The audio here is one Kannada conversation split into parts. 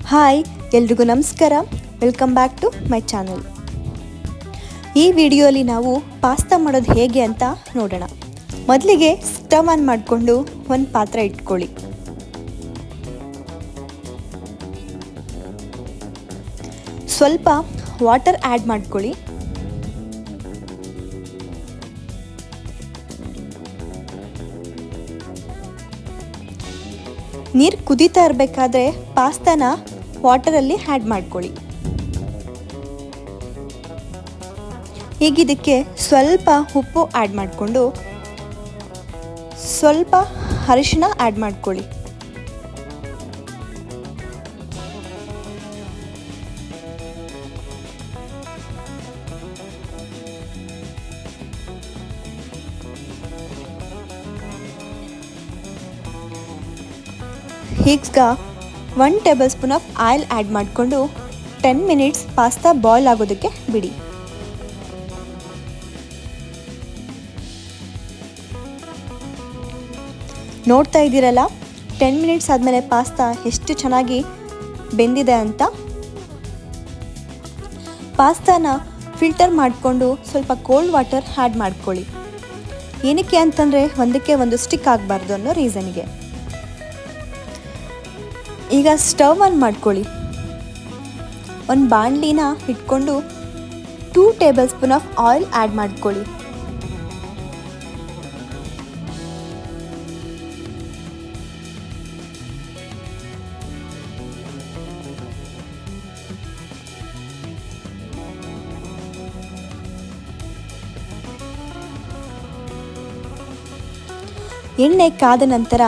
ಹಾಯ್ ಎಲ್ರಿಗೂ ನಮಸ್ಕಾರ. Welcome back to my channel. ಈ ವಿಡಿಯೋಲಿ ನಾವು ಪಾಸ್ತಾ ಮಾಡೋದು ಹೇಗೆ ಅಂತ ನೋಡೋಣ. ಮೊದಲಿಗೆ ಸ್ಟವ್ ಆನ್ ಮಾಡಿಕೊಂಡು ಒಂದು ಪಾತ್ರೆ ಇಟ್ಕೊಳ್ಳಿ. ಸ್ವಲ್ಪ ವಾಟರ್ ಆ್ಯಡ್ ಮಾಡ್ಕೊಳ್ಳಿ. ನೀರು ಕುದೀತಾ ಇರಬೇಕಾದ್ರೆ ಪಾಸ್ತಾನ ವಾಟರಲ್ಲಿ ಆ್ಯಡ್ ಮಾಡ್ಕೊಳ್ಳಿ. ಈಗ ಇದಕ್ಕೆ ಸ್ವಲ್ಪ ಉಪ್ಪು ಆ್ಯಡ್ ಮಾಡಿಕೊಂಡು ಸ್ವಲ್ಪ ಅರಿಶಿನ ಆ್ಯಡ್ ಮಾಡ್ಕೊಳ್ಳಿ. ಈಗ 1 table spoon of oil add ಮಾಡಿಕೊಂಡು 10 ಮಿನಿಟ್ಸ್ ಪಾಸ್ತಾ ಬಾಯ್ಲ್ ಆಗೋದಕ್ಕೆ ಬಿಡಿ. ನೋಡ್ತಾ ಇದ್ದೀರಲ್ಲ, 10 ಮಿನಿಟ್ಸ್ ಆದಮೇಲೆ ಪಾಸ್ತಾ ಎಷ್ಟು ಚೆನ್ನಾಗಿ ಬೆಂದಿದೆ ಅಂತ. ಪಾಸ್ತಾನ ಫಿಲ್ಟರ್ ಮಾಡಿಕೊಂಡು ಸ್ವಲ್ಪ ಕೋಲ್ಡ್ ವಾಟರ್ ಆ್ಯಡ್ ಮಾಡ್ಕೊಳ್ಳಿ. ಏನಕ್ಕೆ ಅಂತಂದರೆ ಒಂದಕ್ಕೆ ಒಂದು ಸ್ಟಿಕ್ ಆಗಬಾರ್ದು ಅನ್ನೋ ರೀಸನ್ಗೆ. ಈಗ ಸ್ಟವ್ ಆನ್ ಮಾಡ್ಕೊಳ್ಳಿ. ಒಂದು ಬಾಣಲಿನ ಇಟ್ಕೊಂಡು 2 table spoon of oil add ಮಾಡ್ಕೊಳ್ಳಿ. ಎಣ್ಣೆ ಕಾದ ನಂತರ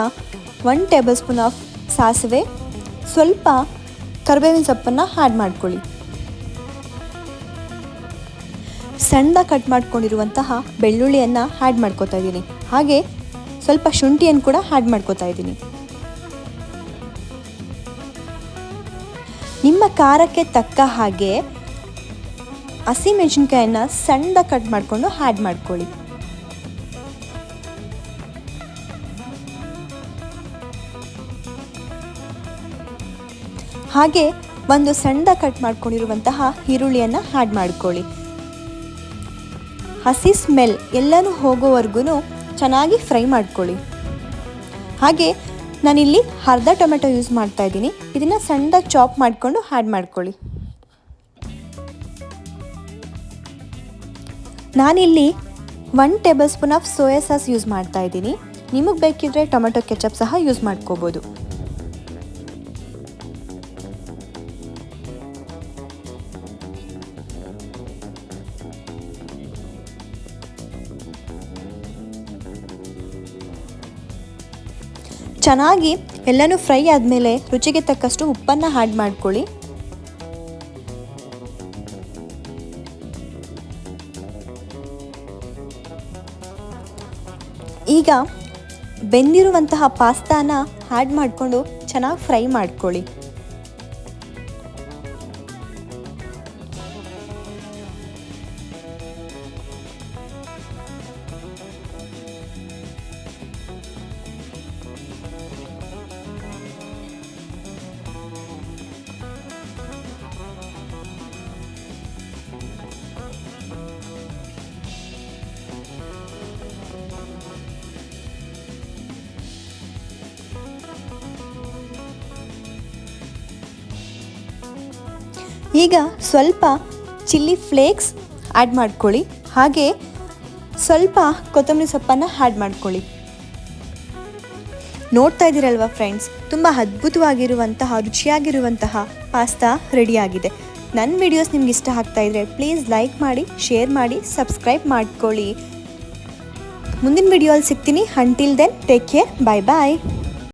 1 ಟೇಬಲ್ ಸ್ಪೂನ್ ಆಫ್ ಸಾಸಿವೆ, ಸ್ವಲ್ಪ ಕರಿಬೇವಿನ ಸೊಪ್ಪನ್ನು ಆ್ಯಡ್ ಮಾಡ್ಕೊಳ್ಳಿ. ಸಣ್ಣದಾಗಿ ಕಟ್ ಮಾಡ್ಕೊಂಡಿರುವಂತಹ ಬೆಳ್ಳುಳ್ಳಿಯನ್ನು ಆ್ಯಡ್ ಮಾಡ್ಕೋತಾ ಇದ್ದೀನಿ. ಹಾಗೆ ಸ್ವಲ್ಪ ಶುಂಠಿಯನ್ನು ಕೂಡ ಆ್ಯಡ್ ಮಾಡ್ಕೋತಾ ಇದ್ದೀನಿ. ನಿಮ್ಮ ಖಾರಕ್ಕೆ ತಕ್ಕ ಹಾಗೆ ಹಸಿಮೆಣಸಿನ್ಕಾಯನ್ನು ಸಣ್ಣದಾಗಿ ಕಟ್ ಮಾಡಿಕೊಂಡು ಆ್ಯಡ್ ಮಾಡ್ಕೊಳ್ಳಿ. ಹಾಗೆ ಒಂದು ಸಣ್ಣದಾಗಿ ಕಟ್ ಮಾಡ್ಕೊಂಡಿರುವಂತಹ ಈರುಳ್ಳಿಯನ್ನು ಆ್ಯಡ್ ಮಾಡ್ಕೊಳ್ಳಿ. ಹಸಿ ಸ್ಮೆಲ್ ಎಲ್ಲನೂ ಹೋಗೋವರೆಗೂ ಚೆನ್ನಾಗಿ ಫ್ರೈ ಮಾಡ್ಕೊಳ್ಳಿ. ಹಾಗೆ ನಾನಿಲ್ಲಿ ಅರ್ಧ ಟೊಮೆಟೊ ಯೂಸ್ ಮಾಡ್ತಾ ಇದ್ದೀನಿ. ಇದನ್ನು ಸಣ್ಣದಾಗಿ ಚಾಪ್ ಮಾಡಿಕೊಂಡು ಆ್ಯಡ್ ಮಾಡ್ಕೊಳ್ಳಿ. ನಾನಿಲ್ಲಿ 1 table spoon of soya sauce use ಮಾಡ್ತಾ ಇದ್ದೀನಿ. ನಿಮಗೆ ಬೇಕಿದ್ರೆ ಟೊಮೆಟೊ ಕೆಚಪ್ ಸಹ ಯೂಸ್ ಮಾಡ್ಕೋಬೋದು. ಚೆನ್ನಾಗಿ ಎಲ್ಲನೂ ಫ್ರೈ ಆದಮೇಲೆ ರುಚಿಗೆ ತಕ್ಕಷ್ಟು ಉಪ್ಪನ್ನು ಆ್ಯಡ್ ಮಾಡ್ಕೊಳ್ಳಿ. ಈಗ ಬೆಂದಿರುವಂತಹ ಪಾಸ್ತಾನ ಆ್ಯಡ್ ಮಾಡಿಕೊಂಡು ಚೆನ್ನಾಗಿ ಫ್ರೈ ಮಾಡ್ಕೊಳ್ಳಿ. ಈಗ ಸ್ವಲ್ಪ ಚಿಲ್ಲಿ ಫ್ಲೇಕ್ಸ್ ಆ್ಯಡ್ ಮಾಡ್ಕೊಳ್ಳಿ. ಹಾಗೆ ಸ್ವಲ್ಪ ಕೊತ್ತಂಬರಿ ಸೊಪ್ಪನ್ನು ಆ್ಯಡ್ ಮಾಡ್ಕೊಳ್ಳಿ. ನೋಡ್ತಾ ಇದ್ದೀರಲ್ವ ಫ್ರೆಂಡ್ಸ್, ತುಂಬ ಅದ್ಭುತವಾಗಿರುವಂತಹ ರುಚಿಯಾಗಿರುವಂತಹ ಪಾಸ್ತಾ ರೆಡಿಯಾಗಿದೆ. ನನ್ನ ವಿಡಿಯೋಸ್ ನಿಮ್ಗೆ ಇಷ್ಟ ಆಗ್ತಾ ಇದ್ದರೆ ಪ್ಲೀಸ್ ಲೈಕ್ ಮಾಡಿ, ಶೇರ್ ಮಾಡಿ, ಸಬ್ಸ್ಕ್ರೈಬ್ ಮಾಡ್ಕೊಳ್ಳಿ. ಮುಂದಿನ ವಿಡಿಯೋಲ್ಲಿ ಸಿಗ್ತೀನಿ. Until then take care. Bye ಬಾಯ್.